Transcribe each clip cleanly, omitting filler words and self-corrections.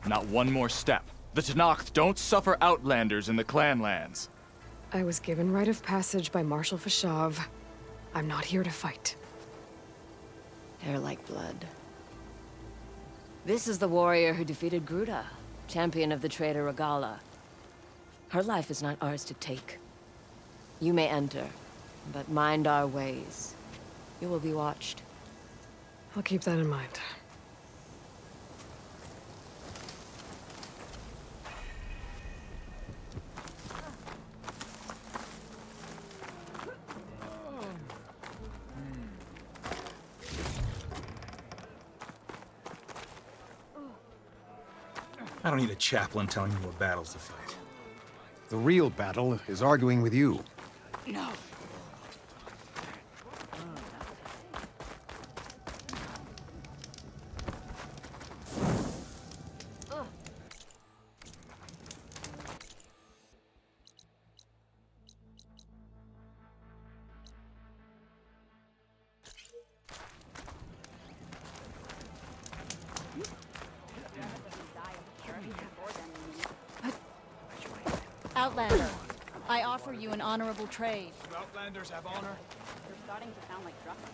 Not one more step. The Tenakth don't suffer outlanders in the Clanlands. I was given rite of passage by Marshal Fashav. I'm not here to fight. Hair like blood. This is the warrior who defeated Gruda, champion of the traitor Regala. Her life is not ours to take. You may enter, but mind our ways. You will be watched. I'll keep that in mind. I don't need a chaplain telling me what battles to fight. The real battle is arguing with you. No. Outlander, I offer you an honorable trade. Do outlanders have honor? You're starting to sound like Drucker.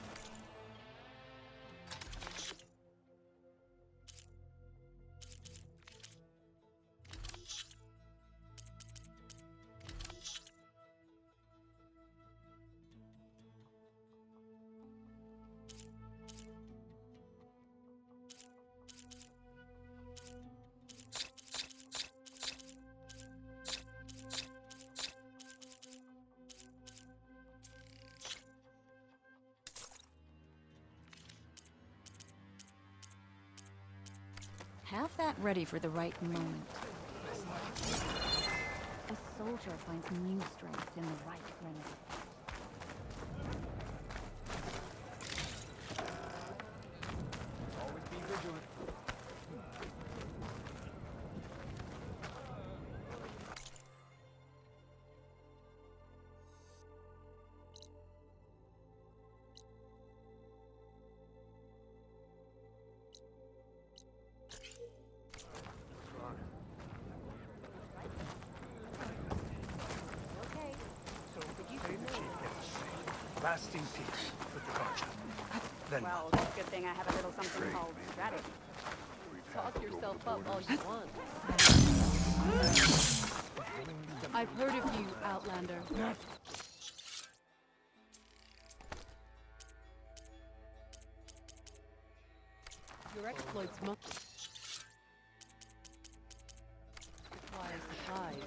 Have that ready for the right moment. A soldier finds new strength in the right remedy. Always be vigilant. Lasting peace with the Carja. Then Well, it's a good thing I have a little something called strategy. Talk yourself up all you want. I've heard of you, Outlander. Your exploits must require supplies.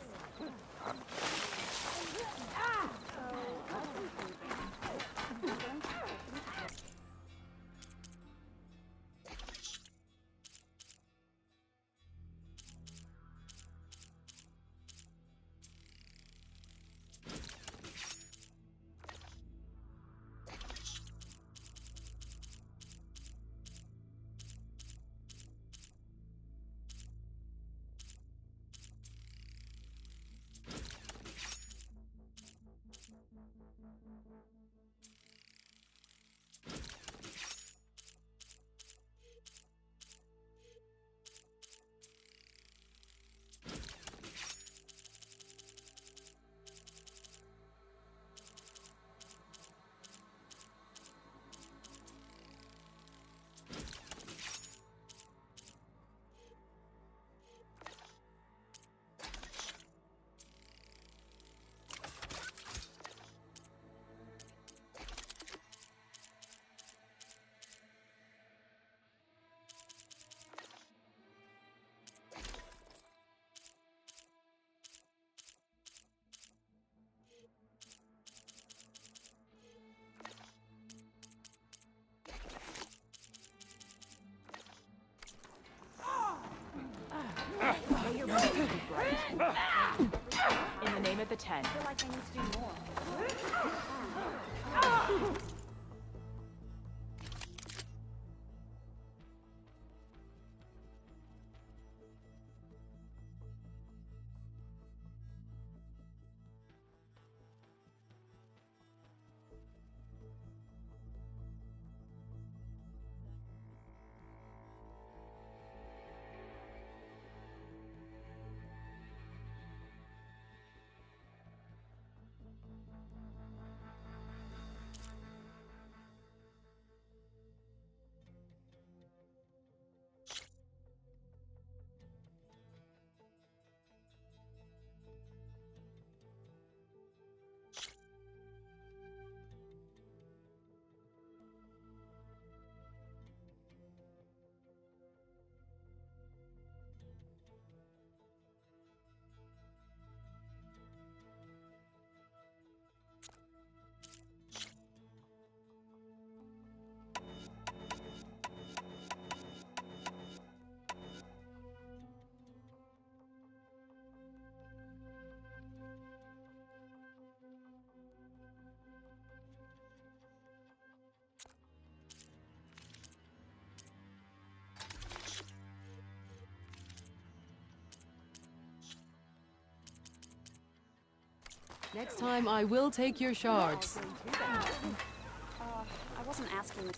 In the name of the Ten. I feel like I need to do more. Next time I will take your shards. I wasn't asking.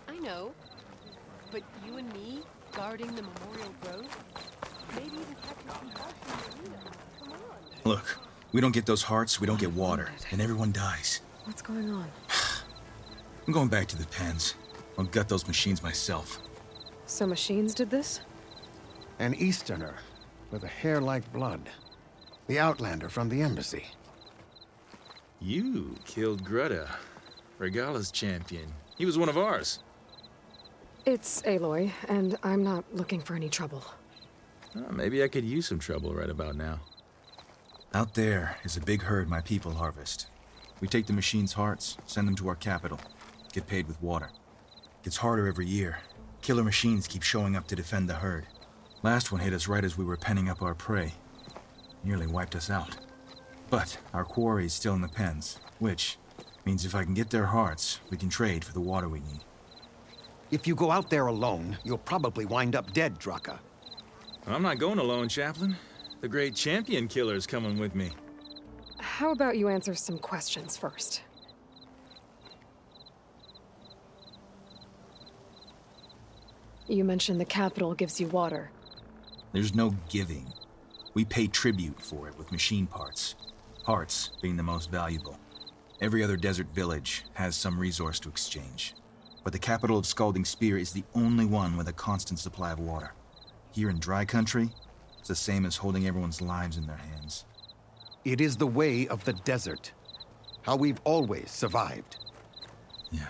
I know. But you and me, guarding the Memorial Grove? Maybe even catching some bugs in the arena. Come on. Look, we don't get those hearts, we don't get water, and everyone dies. What's going on? I'm going back to the pens. I'll gut those machines myself. So machines did this? An Easterner with a hair like blood. The Outlander from the embassy. You killed Greta, Regala's champion. He was one of ours. It's Aloy, and I'm not looking for any trouble. Maybe I could use some trouble right about now. Out there is a big herd my people harvest. We take the machines' hearts, send them to our capital, get paid with water. Gets harder every year. Killer machines keep showing up to defend the herd. Last one hit us right as we were penning up our prey. Nearly wiped us out. But our quarry is still in the pens, which means if I can get their hearts, we can trade for the water we need. If you go out there alone, you'll probably wind up dead, Draka. I'm not going alone, Chaplain. The great champion killer's coming with me. How about you answer some questions first? You mentioned the capital gives you water. There's no giving. We pay tribute for it with machine parts. Hearts being the most valuable. Every other desert village has some resource to exchange. But the capital of Scalding Spear is the only one with a constant supply of water. Here in dry country, it's the same as holding everyone's lives in their hands. It is the way of the desert. How we've always survived. Yeah.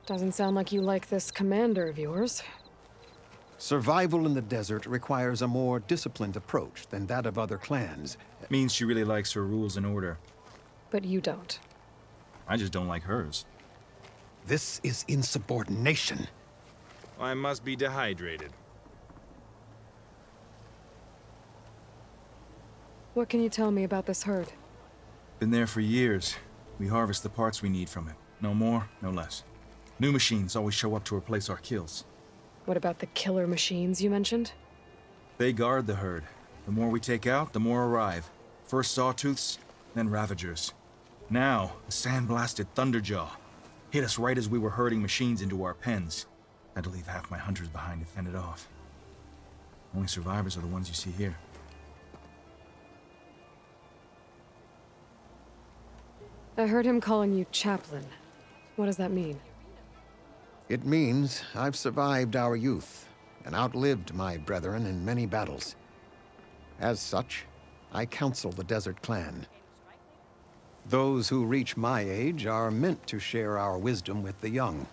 Doesn't sound like you like this commander of yours. Survival in the desert requires a more disciplined approach than that of other clans. Means she really likes her rules and order. But you don't. I just don't like hers. This is insubordination. I must be dehydrated. What can you tell me about this herd? Been there for years. We harvest the parts we need from it. No more, no less. New machines always show up to replace our kills. What about the killer machines you mentioned? They guard the herd. The more we take out, the more arrive. First Sawtooths, then Ravagers. Now, a sandblasted Thunderjaw. Hit us right as we were herding machines into our pens. Had to leave half my hunters behind to fend it off. Only survivors are the ones you see here. I heard him calling you Chaplain. What does that mean? It means I've survived our youth and outlived my brethren in many battles. As such, I counsel the Desert Clan. Those who reach my age are meant to share our wisdom with the young.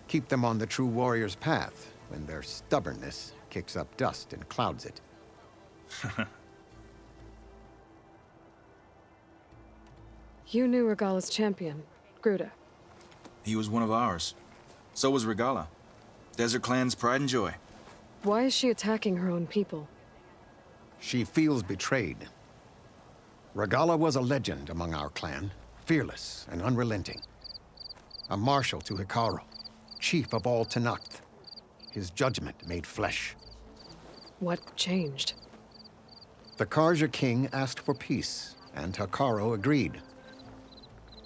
Keep them on the true warrior's path when their stubbornness kicks up dust and clouds it. You knew Regala's champion, Gruta. He was one of ours. So was Regala. Desert Clan's pride and joy. Why is she attacking her own people? She feels betrayed. Regala was a legend among our clan, fearless and unrelenting. A marshal to Hekarro, chief of all Tenakth. His judgment made flesh. What changed? The Karja king asked for peace, and Hekarro agreed.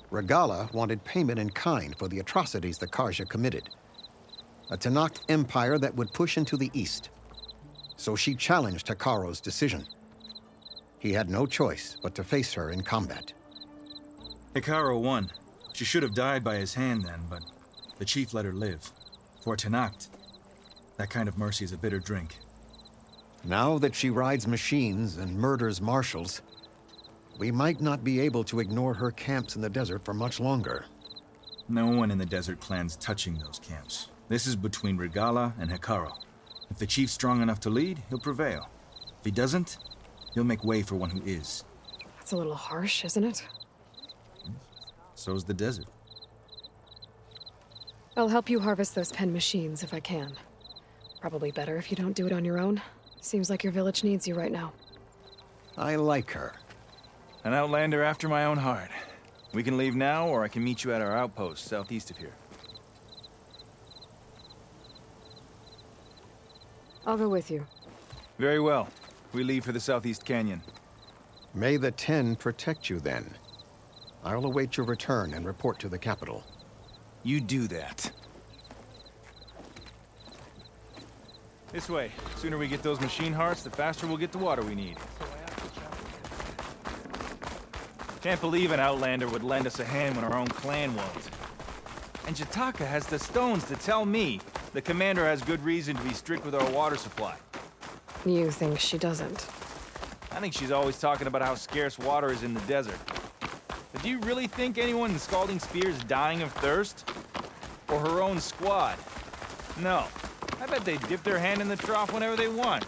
Regala wanted payment in kind for the atrocities the Karja committed. A Tenakth empire that would push into the east. So she challenged Hekarro's decision. He had no choice but to face her in combat. Hekarro won. She should have died by his hand then, but the chief let her live. For Tenakth, that kind of mercy is a bitter drink. Now that she rides machines and murders marshals, we might not be able to ignore her camps in the desert for much longer. No one in the Desert Clan's touching those camps. This is between Regala and Hekarro. If the chief's strong enough to lead, he'll prevail. If he doesn't, he'll make way for one who is. That's a little harsh, isn't it? So is the desert. I'll help you harvest those pen machines if I can. Probably better if you don't do it on your own. Seems like your village needs you right now. I like her. An outlander after my own heart. We can leave now, or I can meet you at our outpost southeast of here. I'll go with you. Very well. We leave for the Southeast Canyon. May the Ten protect you then. I'll await your return and report to the capital. You do that. This way. Sooner we get those machine hearts, the faster we'll get the water we need. Can't believe an outlander would lend us a hand when our own clan won't. And Jataka has the stones to tell me the commander has good reason to be strict with our water supply. You think she doesn't? I think she's always talking about how scarce water is in the desert. But do you really think anyone in Scalding Spear is dying of thirst? Or her own squad? No. I bet they dip their hand in the trough whenever they want.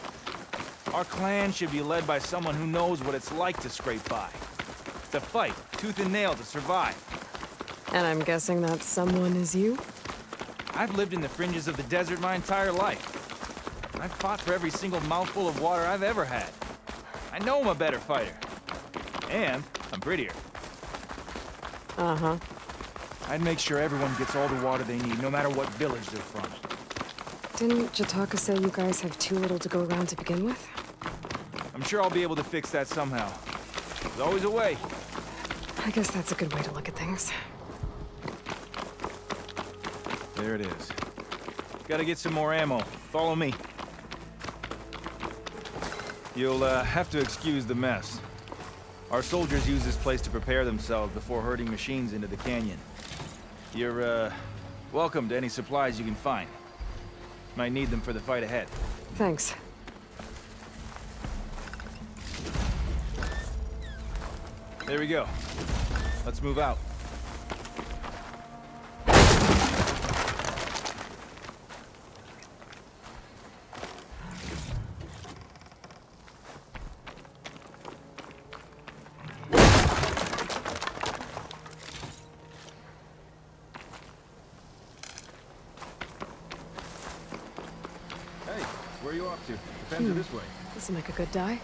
Our clan should be led by someone who knows what it's like to scrape by. To fight, tooth and nail to survive. And I'm guessing that someone is you? I've lived in the fringes of the desert my entire life. I've fought for every single mouthful of water I've ever had. I know I'm a better fighter. And I'm prettier. Uh-huh. I'd make sure everyone gets all the water they need, no matter what village they're from. Didn't Jataka say you guys have too little to go around to begin with? I'm sure I'll be able to fix that somehow. There's always a way. I guess that's a good way to look at things. There it is. Gotta get some more ammo. Follow me. You'll have to excuse the mess. Our soldiers use this place to prepare themselves before herding machines into the canyon. You're, welcome to any supplies you can find. Might need them for the fight ahead. Thanks. There we go. Let's move out. Hey, where are you off to? The pens are this way. This'll make a good die.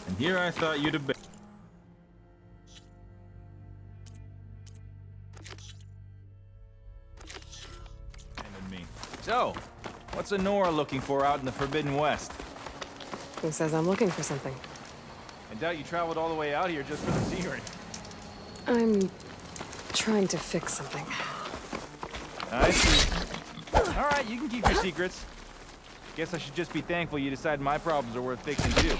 And here I thought you'd have been. And me. So, what's Honora looking for out in the Forbidden West? Who says I'm looking for something? I doubt you traveled all the way out here just for the scenery. I'm trying to fix something. I see. All right, you can keep your secrets. Guess I should just be thankful you decided my problems are worth fixing too.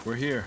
We're here.